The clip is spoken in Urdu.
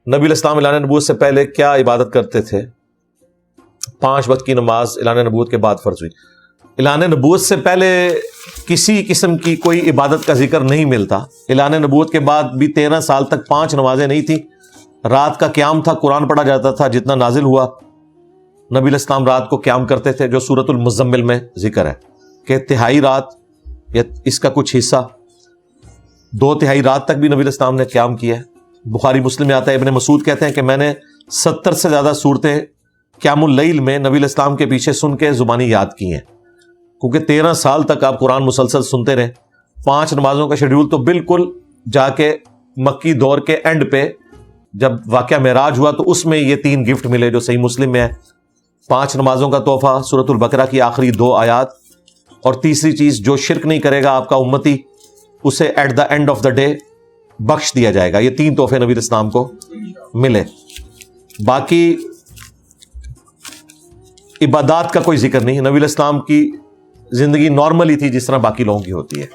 نبی علیہ السلام اعلان نبوت سے پہلے کیا عبادت کرتے تھے؟ 5 وقت کی نماز اعلان نبوت کے بعد فرض ہوئی. اعلان نبوت سے پہلے کسی قسم کی کوئی عبادت کا ذکر نہیں ملتا. اعلان نبوت کے بعد بھی 13 سال تک 5 نمازیں نہیں تھیں. رات کا قیام تھا, قرآن پڑھا جاتا تھا جتنا نازل ہوا. نبی علیہ السلام رات کو قیام کرتے تھے, جو سورۃ المزمل میں ذکر ہے کہ تہائی رات یا اس کا کچھ حصہ 2/3 رات تک بھی نبی علیہ السلام نے قیام کیا ہے. بخاری مسلم میں آتا ہے, ابن مسعود کہتے ہیں کہ میں نے 70 سے زیادہ صورتیں قیام اللیل میں نبی علیہ السلام کے پیچھے سن کے زبانی یاد کی ہیں, کیونکہ 13 سال تک آپ قرآن مسلسل سنتے رہے. 5 نمازوں کا شیڈیول تو بالکل جا کے مکی دور کے اینڈ پہ جب واقعہ معراج ہوا تو اس میں یہ 3 گفٹ ملے جو صحیح مسلم میں ہے. 5 نمازوں کا تحفہ, سورۃ البقرہ کی آخری 2 آیات, اور تیسری چیز جو شرک نہیں کرے گا آپ کا امتی اسے at the end of the day بخش دیا جائے گا. یہ 3 تحفے نبی علیہ السلام کو ملے. باقی عبادات کا کوئی ذکر نہیں. نبی علیہ السلام کی زندگی نارمل ہی تھی جس طرح باقی لوگوں کی ہوتی ہے.